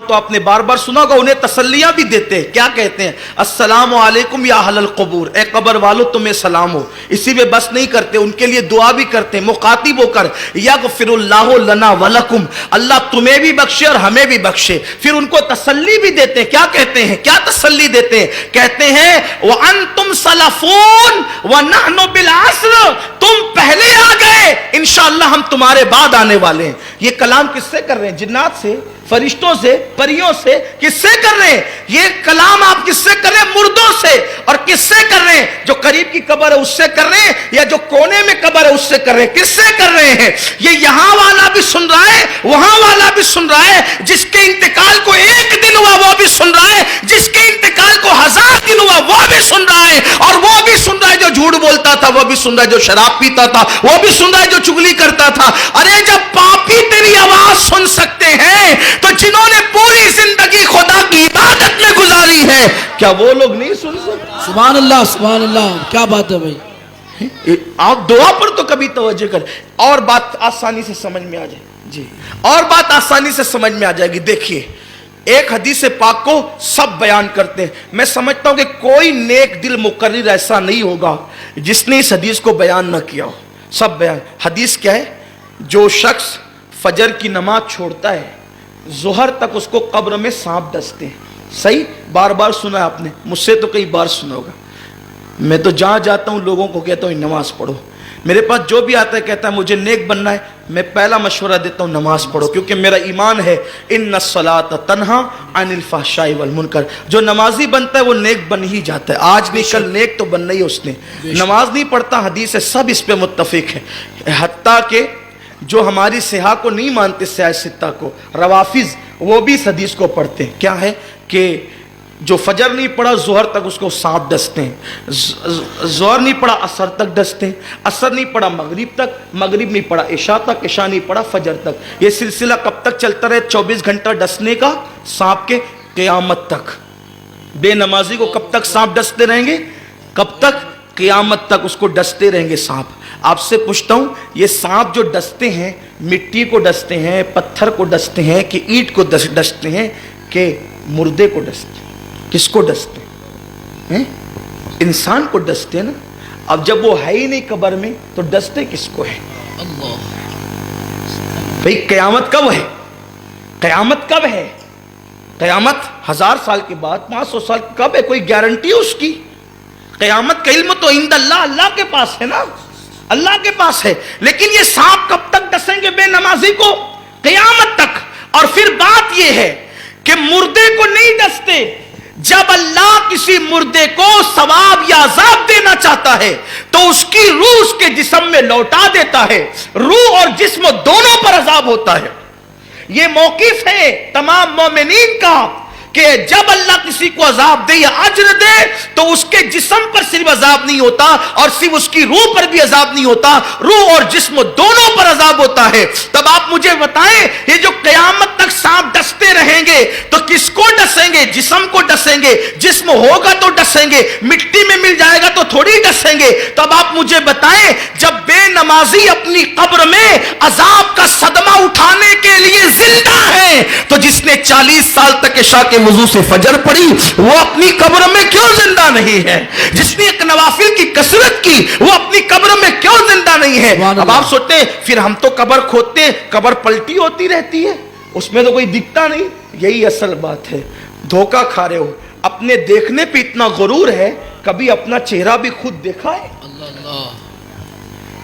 तो आपने बार बार सुना होगा, उन्हें तसल्लियां भी देते हैं। क्या कहते हैं? अस्सलामु अलैकुम या अहलल क़ुबूर, ए कब्र वालों तुम्हें सलाम हो। इसी में बस नहीं करते, उनके लिए दुआ भी करते हैं, मुखातिब होकर यगफिरुल्लाहु लना वलकुम, अल्लाह तुम्हें भी बख्शे और हमें भी बख्शे। फिर उनको तसल्ली भी देते हैं। क्या कहते हैं? क्या तसल्ली देते हैं? कहते हैं व अंतुम सलफून व नहनु बिल अस्र, तुम पहले आ गए, इंशाअल्लाह हम तुम्हारे बाद आने वाले हैं। ये कलाम किससे कर रहे हैं? जिन्नात से, फरिश्तों से, परियों से? किससे कर रहे हैं ये कलाम? आप किससे कर रहे हैं? मुर्दों से। और किससे कर रहे हैं? जो करीब की कब्र है उससे कर रहे हैं, या जो कोने में कब्र है उससे कर रहे हैं? किससे कर रहे हैं? ये यहां वाला भी सुन रहा है, वहां वाला भी सुन रहा है। जिसके इंतकाल को 1 दिन हुआ वो भी सुन रहा है, जिसके इंतकाल को 1000 दिन हुआ वो भी सुन रहा है, और वो भी सुन रहा है जो झूठ बोलता था, वो भी सुन रहा है जो शराब पीता था, वो भी सुन रहा है जो चुगली करता था। अरे जब पापी तेरी आवाज सुन सकते हैं तो जिन्होंने पूरी जिंदगी खुदा की इबादत में गुजारी है, क्या वो लोग नहीं सुन सकते? सुभान अल्लाह, क्या बात है भाई। आप दुआ पर तो कभी तवज्जो कर। और बात आसानी से समझ में आ जाए जी, और बात आसानी से समझ में आ जाएगी। देखिए, एक हदीस पाक को सब बयान करते हैं। मैं समझता हूं कि कोई नेक दिल मुकर्रिर ऐसा नहीं होगा जिसने इस हदीस को बयान न किया हो। सब बयान। हदीस क्या है? जो शख्स फजर की नमाज छोड़ता है, जोहर तक उसको कब्र में सांप डसते हैं। सही? बार बार सुना है आपने, मुझसे तो कई बार सुना होगा। मैं तो जहां जाता हूं लोगों को कहता हूं नमाज पढ़ो। मेरे पास जो भी आता है कहता है मुझे नेक बनना है, मैं पहला मशवरा देता हूं नमाज पढ़ो, क्योंकि मेरा ईमान है इन्नस्सलात तन्हा अनिल फहशाई वल मुनकर। जो नमाजी बनता है वो नेक बन ही जाता है। आज नहीं कल नेक तो बनना ही उसने। नमाज नहीं पढ़ता, हदीस है, सब इस पे मुत्तफिक है। हत्ता के जो हमारी सिहा को नहीं मानते, सियासत्ता को, रवाफिज, वो भी इस हदीस को पढ़ते हैं। क्या है कि जो फजर नहीं पढ़ा जोहर तक उसको सांप डसते हैं, जोहर नहीं पढ़ा असर तक डसते हैं, असर नहीं पढ़ा मगरिब तक, मगरिब नहीं पढ़ा इशा तक, इशा नहीं पढ़ा फजर तक। ये सिलसिला कब तक चलता रहे? 24 घंटा डसने का सांप के, क़यामत तक। बेनमाजी को कब तक सांप डसते रहेंगे? कब तक? क़यामत तक उसको डसते रहेंगे सांप। आपसे पूछता हूं, ये सांप जो डसते हैं, मिट्टी को डसते हैं, पत्थर को डसते हैं, कि ईंट को डसते हैं, कि मुर्दे को डसते हैं? किसको डसते हैं? इंसान को डसते हैं ना। अब जब वो है ही नहीं कब्र में तो डसते किसको है? भाई क़यामत कब है? क़यामत कब है? क़यामत 1000 साल के बाद, 500 साल कब है? कोई गारंटी है उसकी? क़यामत का इल्म तो इंदल्लाह, अल्लाह के पास है ना, अल्लाह के पास है। लेकिन ये सांप कब तक डसेंगे बेनमाजी को? क़यामत तक। और फिर बात यह है कि मुर्दे को नहीं डसते। जब अल्लाह किसी मुर्दे को सवाब या अजाब देना चाहता है तो उसकी रूह उसके जिस्म में लौटा देता है। रूह और जिस्म दोनों पर अजाब होता है। यह मौकिफ है तमाम मोमिनीन का कि जब अल्लाह किसी को अजाब दे या अज्र दे तो उसके जिस्म पर सिर्फ अजाब नहीं होता और सिर्फ उसकी रूह पर भी अजाब नहीं होता, रूह और जिस्म दोनों पर अजाब होता है। तब आप मुझे बताएं, ये जो क़यामत तक सांप डसते रहेंगे तो किसको डसेंगे? जिस्म को डसेंगे। जिस्म होगा तो डसेंगे, मिट्टी में मिल जाएगा तो थोड़ी डसेंगे। तब आप मुझे बताएं, जब बेनमाजी अपनी कब्र में अजाब का सदमा उठाने के लिए जिंदा है तो जिसने 40 साल तक इशा के वजू से फजर पड़ी वो अपनी कब्र में क्यों जिंदा नहीं है? जिसने एक नवाफिल की कसरत की वो अपनी कब्र में क्यों जिंदा नहीं है? अब आप सोचते हैं फिर हम तो कब्र खोदते हैं, कब्र पलटी होती रहती है, उसमें तो कोई दिखता नहीं। यही असल बात है, धोखा खा रहे हो। अपने देखने पे इतना गुरूर है, कभी अपना चेहरा भी खुद देखा है?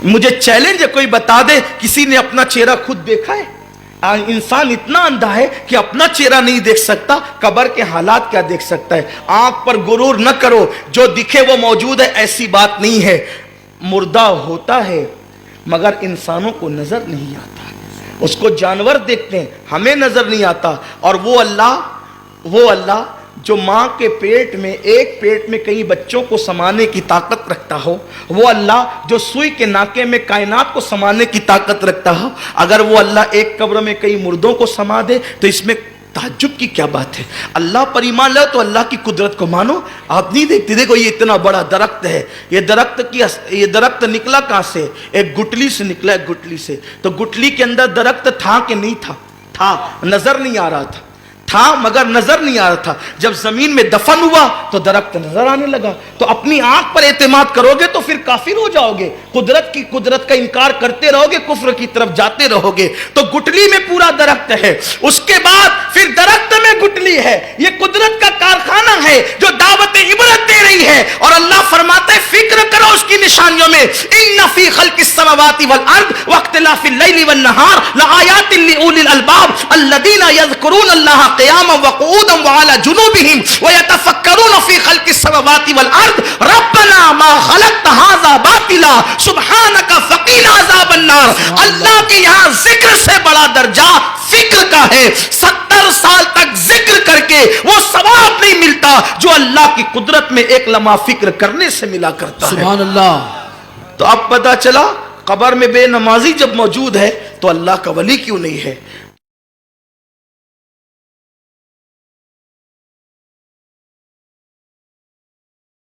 मुझे चैलेंज है, कोई बता दे किसी ने अपना चेहरा खुद देखा है? इंसान इतना अंधा है कि अपना चेहरा नहीं देख सकता, कब्र के हालात क्या देख सकता है? आंख पर गुरूर न करो, जो दिखे वो मौजूद है, ऐसी बात नहीं है। मुर्दा होता है मगर इंसानों को नजर नहीं आता, उसको जानवर देखते हैं, हमें नजर नहीं आता। और वो अल्लाह जो माँ के पेट में, एक पेट में कई बच्चों को समाने की ताकत रखता हो, वो अल्लाह जो सुई के नाके में कायनात को समाने की ताकत रखता हो, अगर वो अल्लाह एक कब्र में कई मुर्दों को समा दे तो इसमें ताज्जुब की क्या बात है? अल्लाह पर ईमान लाओ तो अल्लाह की कुदरत को मानो। आप नहीं देखते, देखो ये इतना बड़ा दरख्त है, ये दरख्त निकला कहां से? एक गुटली से निकला, एक गुटली से। तो गुटली के अंदर दरख्त था कि नहीं था? था, नजर नहीं आ रहा था। تھا مگر نظر نہیں آ رہا تھا. جب زمین میں دفن ہوا تو درخت نظر آنے لگا. تو اپنی آنکھ پر اعتماد کرو گے تو پھر کافر ہو جاؤ گے. قدرت کا انکار کرتے رہو گے, کفر کی طرف جاتے رہو گے. تو گٹلی میں پورا درخت ہے, اس کے بعد پھر درخت میں گٹلی ہے. یہ قدرت کا کارخانہ ہے جو دعوت عبرت دے رہی ہے. اور اللہ فرماتے ہیں فکر کرو اس کی نشانیوں میں, ان فی خلق السماوات والارض واختلاف اللیل والنہار لآیات لأولی الالباب الذین یذکرون اللہ قیاما وقعودا وعلی جنوبہم ویتفکرون فی خلق السماوات والارض ربنا ما خلقت ھذا باطلا سبحانک فقنا عذاب النار. اللہ کے یہاں ذکر سے بڑا درجہ فکر کا ہے. 70 سال تک ذکر کر کے وہ ثواب نہیں ملتا جو اللہ کی قدرت میں ایک لمحہ فکر کرنے سے ملا کرتا ہے. سبحان اللہ. تو اب پتا چلا قبر میں بے نمازی جب موجود ہے تو اللہ کا ولی کیوں نہیں ہے.